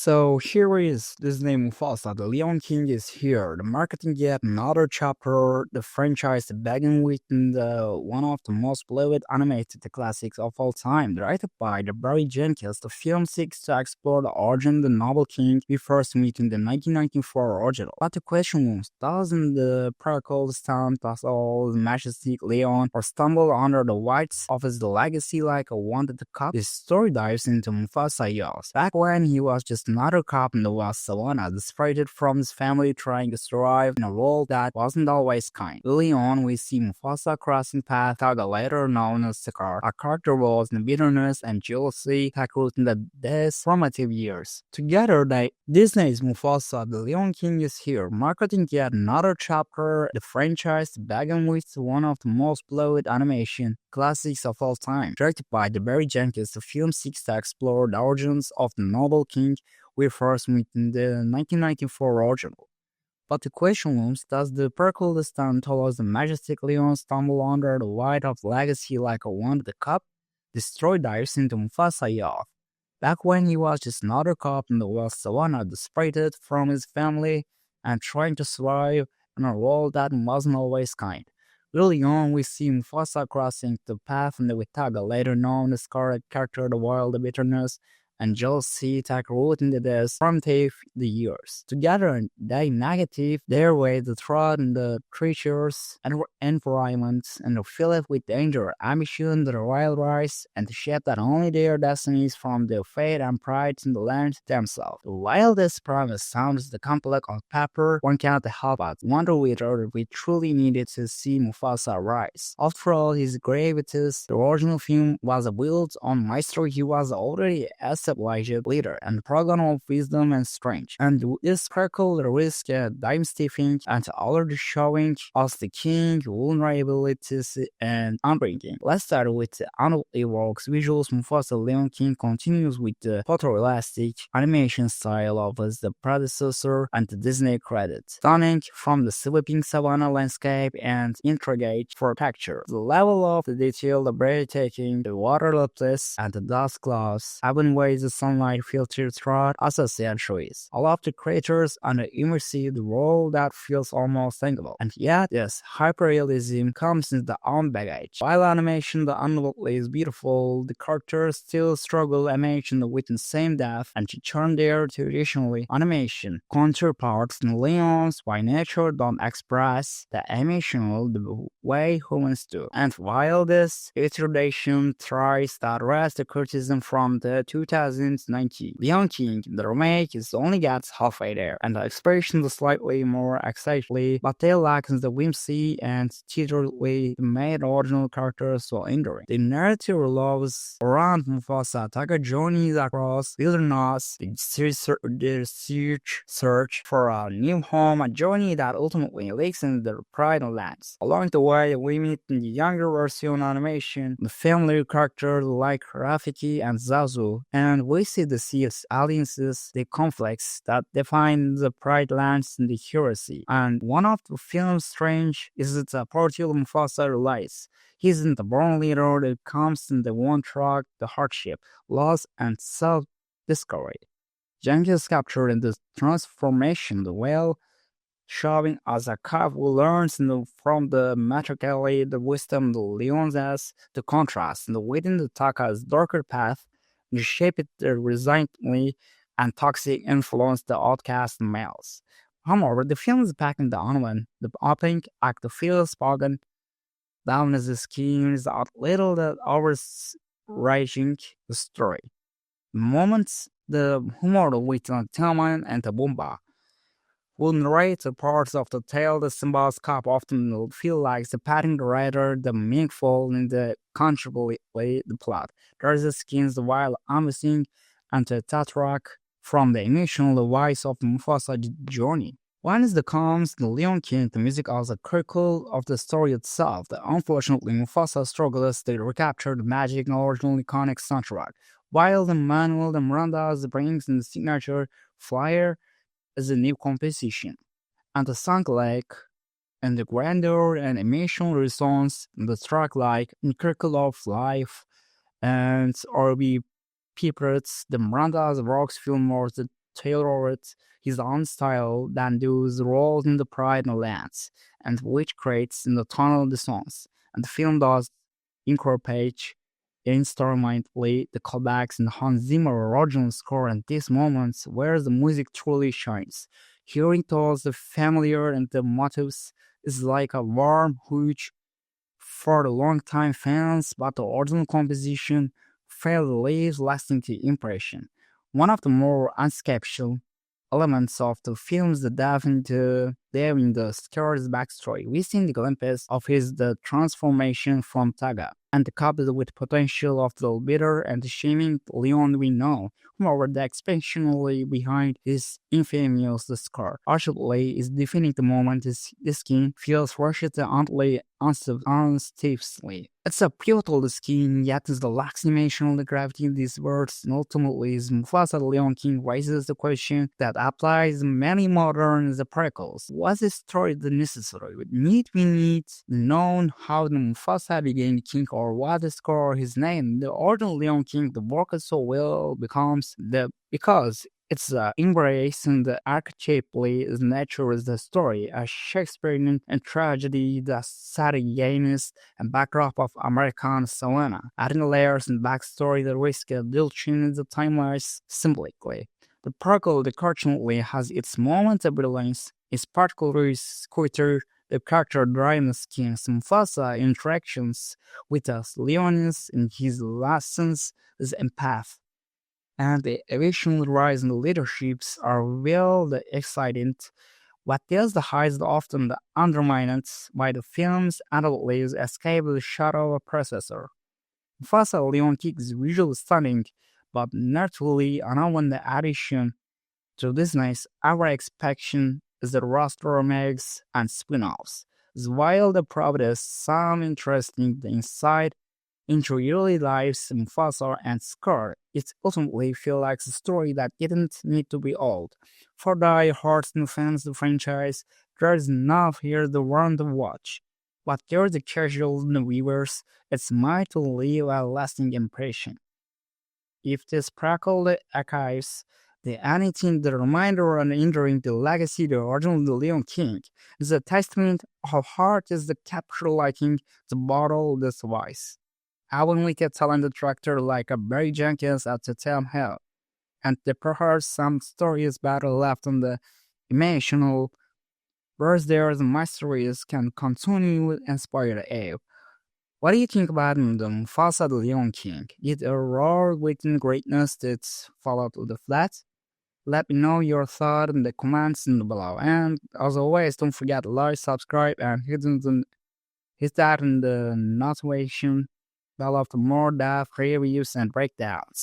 So here is Disney Mufasa. The Leon King is here. The marketing yet another chapter. The franchise began with one of the most beloved animated classics of all time. Directed by the Barry Jenkins, the film seeks to explore the origin of the noble king we first meet in the 1994 original. But the question was, doesn't the prequel stand as all majestic Leon or stumble under the weights of his legacy like a wanted cup? This story dives into Mufasa years back when he was just another cop in the vast savannah, separated from his family, trying to survive in a world that wasn't always kind. Early on, we see Mufasa crossing paths with the later known as Scar. A character was in bitterness and jealousy tackled in these formative years. Together, Disney's Mufasa, the Leon King is here, marketing yet another chapter. The franchise began with one of the most beloved animation classics of all time. Directed by the Barry Jenkins, the film seeks to explore the origins of the noble king we first meet in the 1994 original. But the question looms, does the prequel stand towards the majestic Leon stumble under the weight of legacy like a wanted cup? The story dives into Mufasa Youth. Back when he was just another cop in the West Savannah, separated from his family and trying to survive in a world that wasn't always kind. Early on, we see Mufasa crossing the path in the Witaga, later known as Scarlet character, the wild bitterness and jealousy take root in this formative the years. Together, they negative their way to threat in the creatures and environment and fill it with danger, ambition, the royal rise, and the shape that only their destinies from their fate and pride in the land themselves. While this premise sounds the complex on paper, one cannot help but wonder whether we truly needed to see Mufasa rise. After all, his gravitas, the original film was built on mastery. He was already established leader and program of wisdom and strength. And this prequel risks time-stepping and already showing us the king, vulnerabilities, and upbringing. Let's start with the unlikely works visuals. Mufasa Leon King continues with the photorealistic animation style of the predecessor and the Disney credit. Stunning from the sweeping savanna landscape and intricate for texture. The level of the detail, the breathtaking, the water leaps, and the dust clouds, even ways the sunlight filters throughout associated trees. All of the creatures and the immersive world that feels almost tangible. And yet, this hyperrealism comes in the own baggage. While animation, the unlikely is beautiful, the characters still struggle animation with the same depth and to turn their traditionally animation counterparts in Leons by nature don't express the emotional the way humans do. And while this iteration tries to address the criticism from the 2019 Leon King, the remake is only gets halfway there, and the expression is slightly more excitedly, but they lack the whimsy and theatrically made original characters so enduring. The narrative revolves around Mufasa take a journey across wilderness, the search for a new home, a journey that ultimately leads into the pride and lands. Along the way, we meet in the younger version animation the family characters like Rafiki and Zazu, and we see the seas, alliances, the conflicts that define the pride lands and the heresy. And one of the film's strange is that the portrayal Mufasa relies. He isn't the born leader that comes in the one track, the hardship, loss, and self-discovery. Jenkins captured in the transformation the well, showing as a cop who learns from the matrically the wisdom the Leon's has, the contrast and within the Taka's darker path, the shape it resently and toxic influence the outcast males. However, the film is packing the onion, the opening act feels spoken down as the scheme is a little that overraging the story. The moments the humor with Tillman and the Boomba will narrate the parts of the tale the Simba's cop often will feel like the patting the writer, the meaningful in the controversially the plot. There is a skins while amusing and the Tatrak from the emotional device of Mufasa journey. Once the comes the Leon King, the music as a critical of the story itself. The unfortunately Mufasa struggles to recapture the magic and original iconic soundtrack, while the Manuel de Miranda's brings in the signature flyer as a new composition, and the song like and the grandeur and emotional response in the track like in Circle of Life and R.B. Pippett's the Miranda's works feel more tailored his own style than those roles in the pride and lands, and which creates in the tonal dissonance. And the film does incorporate instrumentally the callbacks in Hans Zimmer original score and these moments where the music truly shines. Hearing those the familiar and the motifs is like a warm hug for the long-time fans, but the original composition fairly leaves lasting impression. One of the more unscapable elements of the film is the dive in the scar's backstory. We see the glimpses of his the transformation from Taga, and coupled with potential of the bitter and shaming Leon we know. However, the expansionally behind his infamous scar. Ultimately, is defining the moment the skin feels rushed and unstiffly. It's a pivotal skin, yet is the lacks emotional gravity in these words, and ultimately is Mufasa the Leon King raises the question that applies many modern prequels. Was this story the necessary? We need known how the Mufasa became king or what the score his name. The original Leon King the work so well becomes the because it's embrace and the archetypally nature is the story, a Shakespearean and tragedy, the Sarajenis and backdrop of American Savannah, adding layers and backstory that risk a diltion the timelines symbolically. The Parkle unfortunately has its moments of brilliance, its particularly quicker the character driving skins Mufasa interactions with us, Leonis in his lessons as empath and the eventual rise in the leaderships are well the exciting. What tells the highs often the undermined by the film's adult lives escape the shadow of a processor. Mufasa Leon Kick is visually stunning, but naturally unknown the addition to Disney's our expectation is the roster makes and spin-offs. While the providence some interesting inside into early lives Mufasa and Scar, it ultimately feels like a story that didn't need to be old. For die-hard fans of the franchise, there's enough here to warrant the watch. But for the casual viewers, it's meant to leave a lasting impression. If this crackle archives the anything the reminder and enduring the legacy of the original The Leon King is a testament of how hard is the capture liking the bottle this wise. I will make a talented director like a Barry Jenkins at the time hell, and there perhaps some stories better left on the emotional, whereas there's mysteries can continue to inspire the awe. What do you think about the Mufasa the Leon King? Did a roar within greatness that followed to the flat? Let me know your thought in the comments below. And as always, don't forget to like, subscribe, and hit that in the notification bell for more depth reviews and breakdowns.